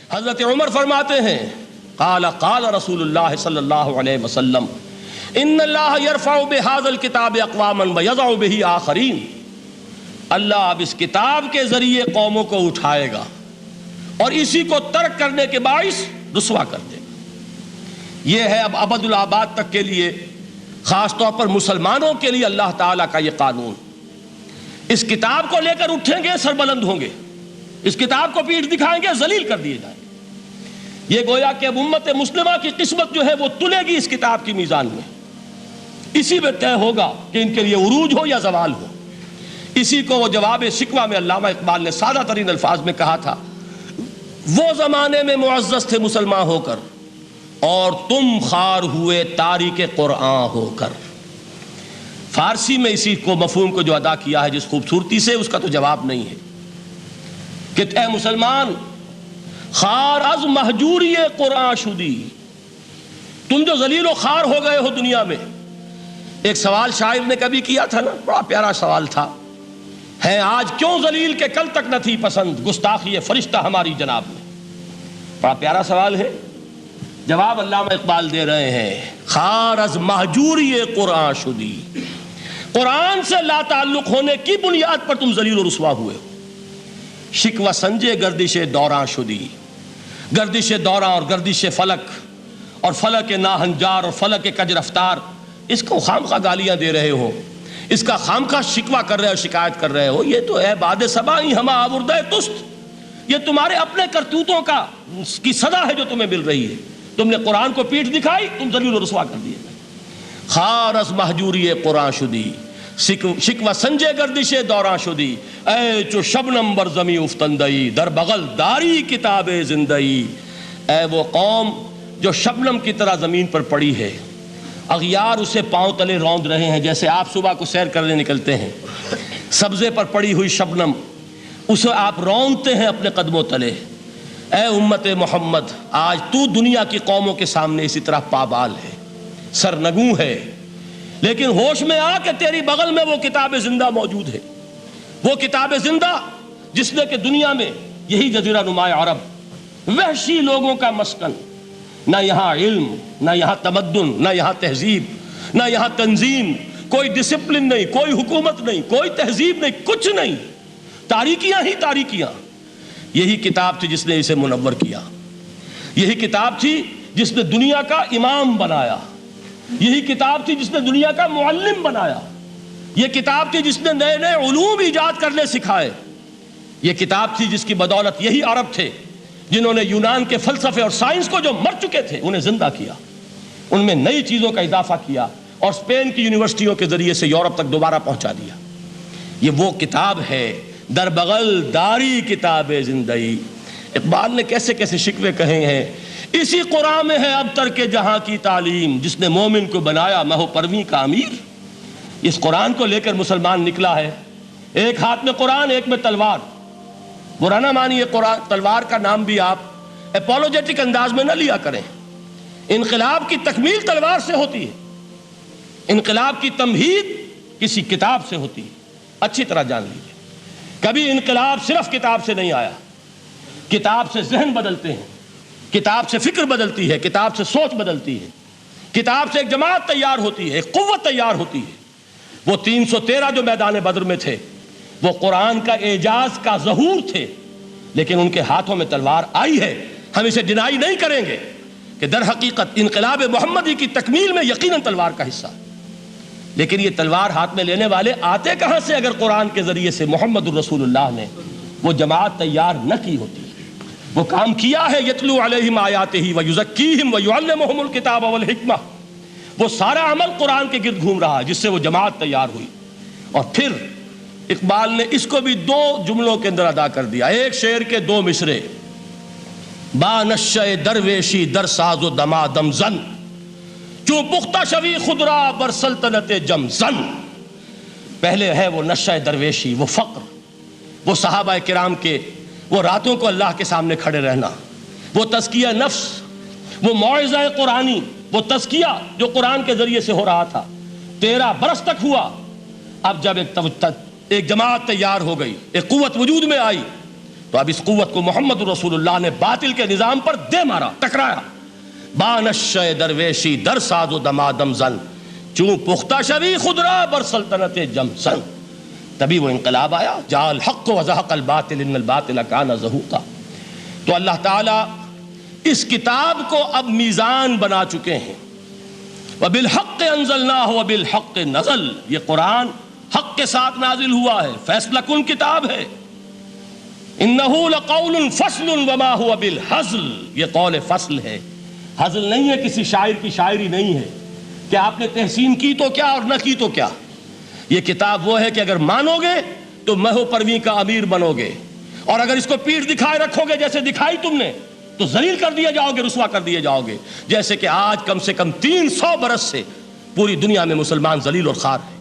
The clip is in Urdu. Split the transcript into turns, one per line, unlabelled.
حضرت عمر فرماتے ہیں قال قال رسول اللہ صلی اللہ علیہ وسلم ان اللہ یرفع بہذا الکتاب اقواما ویضع بہ آخرین، اللہ اب اس کتاب کے ذریعے قوموں کو اٹھائے گا اور اسی کو ترک کرنے کے باعث رسوا کر دے گا۔ یہ ہے اب ابد الآباد تک کے لیے، خاص طور پر مسلمانوں کے لیے اللہ تعالیٰ کا یہ قانون۔ اس کتاب کو لے کر اٹھیں گے سربلند ہوں گے، اس کتاب کو پیٹھ دکھائیں گے ذلیل کر دیے جائیں گے۔ یہ گویا کہ اب امت مسلمہ کی قسمت جو ہے وہ تلے گی اس کتاب کی میزان میں، اسی میں طے ہوگا کہ ان کے لیے عروج ہو یا زوال ہو۔ اسی کو وہ جواب شکوہ میں علامہ اقبال نے سادہ ترین الفاظ میں کہا تھا، وہ زمانے میں معزز تھے مسلمان ہو کر اور تم خار ہوئے تاریک قرآن ہو کر۔ فارسی میں اسی کو مفہوم کو جو ادا کیا ہے جس خوبصورتی سے، اس کا تو جواب نہیں ہے کہ اے مسلمان خار از مہجوری قرآن شدی، تم جو ذلیل و خار ہو گئے ہو دنیا میں۔ ایک سوال شاعر نے کبھی کیا تھا نا، بڑا پیارا سوال تھا، ہے آج کیوں ذلیل کہ کل تک نہ تھی پسند گستاخی فرشتہ ہماری جناب میں۔ بڑا پیارا سوال ہے، جواب علامہ اقبال دے رہے ہیں، خار از مہجوری قرآن شدی، قرآن سے لا تعلق ہونے کی بنیاد پر تم ذلیل و رسوا ہوئے ہو۔ شکوہ سنجے گردش دوراں شدی، گردش دوراں اور گردش فلک اور فلک ناہنجار اور فلک کج رفتار، اس کو خامخواہ گالیاں دے رہے ہو، اس کا خامخواہ شکوہ کر رہے ہو، شکایت کر رہے ہو، یہ تو ہے باد صبائی ہما آوردہ تست، یہ تمہارے اپنے کرتوتوں کی سزا ہے جو تمہیں مل رہی ہے۔ تم نے قرآن کو پیٹھ دکھائی، تم ذلیل و رسوا کر دیے۔ خار از مہجوری قرآن شدی، شکوہ سنجے گردش دوراں شدی، اے چو شبنم بر زمیں افتندئی، در بغل داری کتاب زندئی، اے وہ قوم جو شبنم کی طرح زمین پر پڑی ہے، اغیار اسے پاؤں تلے روند رہے ہیں، جیسے آپ صبح کو سیر کرنے نکلتے ہیں، سبزے پر پڑی ہوئی شبنم اسے آپ روندتے ہیں اپنے قدموں تلے۔ اے امت محمد، آج تو دنیا کی قوموں کے سامنے اسی طرح پابال ہے، سرنگوں ہے، لیکن ہوش میں آ کہ تیری بغل میں وہ کتاب زندہ موجود ہے، وہ کتاب زندہ جس نے کہ دنیا میں یہی جزیرہ نما عرب، وحشی لوگوں کا مسکن، نہ یہاں علم، نہ یہاں تمدن، نہ یہاں تہذیب، نہ یہاں تنظیم، کوئی ڈسپلن نہیں، کوئی حکومت نہیں، کوئی تہذیب نہیں، کچھ نہیں، تاریکیاں ہی تاریکیاں۔ یہی کتاب تھی جس نے اسے منور کیا، یہی کتاب تھی جس نے دنیا کا امام بنایا، یہی کتاب تھی جس نے دنیا کا معلم بنایا، یہ کتاب تھی جس نے نئے نئے علوم ایجاد کرنے سکھائے، یہ کتاب تھی جس کی بدولت یہی عرب تھے جنہوں نے یونان کے فلسفے اور سائنس کو جو مر چکے تھے انہیں زندہ کیا، ان میں نئی چیزوں کا اضافہ کیا اور اسپین کی یونیورسٹیوں کے ذریعے سے یورپ تک دوبارہ پہنچا دیا۔ یہ وہ کتاب ہے، در بغل داری کتاب زندئی۔ اقبال نے کیسے کیسے شکوے کہے ہیں، اسی قرآن میں ہے اب تر کے جہاں کی تعلیم، جس نے مومن کو بنایا مہو پرویں کا امیر۔ اس قرآن کو لے کر مسلمان نکلا ہے، ایک ہاتھ میں قرآن، ایک میں تلوار۔ برا نہ مانیے، قرآن تلوار کا نام بھی آپ اپولوجیٹک انداز میں نہ لیا کریں۔ انقلاب کی تکمیل تلوار سے ہوتی ہے، انقلاب کی تمہید کسی کتاب سے ہوتی ہے، اچھی طرح جان لیجیے۔ کبھی انقلاب صرف کتاب سے نہیں آیا، کتاب سے ذہن بدلتے ہیں، کتاب سے فکر بدلتی ہے، کتاب سے سوچ بدلتی ہے، کتاب سے ایک جماعت تیار ہوتی ہے، ایک قوت تیار ہوتی ہے۔ وہ 313 جو میدان بدر میں تھے وہ قرآن کا اعجاز کا ظہور تھے، لیکن ان کے ہاتھوں میں تلوار آئی ہے، ہم اسے ڈینائی نہیں کریں گے کہ در حقیقت انقلاب محمدی کی تکمیل میں یقیناً تلوار کا حصہ۔ لیکن یہ تلوار ہاتھ میں لینے والے آتے کہاں سے اگر قرآن کے ذریعے سے محمد الرسول اللہ نے وہ جماعت تیار نہ کی ہوتی، وہ کام کیا ہے، یتلو علیہم آیاتہ ویزکیہم ویعلمہم الکتاب والحکمہ، وہ سارا عمل قرآن کے گرد گھوم رہا جس سے وہ جماعت تیار ہوئی۔ اور پھر اقبال نے اس کو بھی 2 جملوں کے اندر ادا کر دیا، ایک شعر کے 2 مصرے، با نشہ درویشی در ساز و دمادم زن، چوں پختہ شوی خدرا بر سلطنت جم زن۔ پہلے ہے وہ نشہ درویشی، وہ فقر، وہ صحابہ کرام کے وہ راتوں کو اللہ کے سامنے کھڑے رہنا، وہ تزکیہ نفس، وہ موعظہ قرآنی، وہ تزکیہ جو قرآن کے ذریعے سے ہو رہا تھا 13 برس تک ہوا۔ اب جب ایک جماعت تیار ہو گئی، ایک قوت وجود میں آئی، تو اب اس قوت کو محمد رسول اللہ نے باطل کے نظام پر دے مارا، ٹکرایا. بانشہ درویشی در ساز و دمادم زن، چون پختہ شوی خدرا بر سلطنت جم سن. تبھی وہ انقلاب آیا، جاء الحق وزہق الباطل ان الباطل کان زہوقا. تو اللہ تعالیٰ اس کتاب کو اب میزان بنا چکے ہیں. وَبِالْحَقِّ أَنزَلْنَاهُ وَبِالْحَقِّ نَزَلَ، یہ قرآن حق کے ساتھ نازل ہوا ہے، فیصلہ کن کتاب ہے. إِنَّهُ لَقَوْلٌ فَصْلٌ وَمَا هُوَ بِالْحَزْلِ، یہ قول فصل ہے، حزل نہیں ہے، کسی شاعر کی شاعری نہیں ہے کہ آپ نے تحسین کی تو کیا اور نہ کی تو کیا. یہ کتاب وہ ہے کہ اگر مانو گے تو مہو پرویں کا امیر بنو گے، اور اگر اس کو پیٹھ دکھائے رکھو گے جیسے دکھائی تم نے تو ذلیل کر دیے جاؤ گے، رسوا کر دیے جاؤ گے، جیسے کہ آج کم سے کم 300 برس سے پوری دنیا میں مسلمان ذلیل اور خوار ہیں.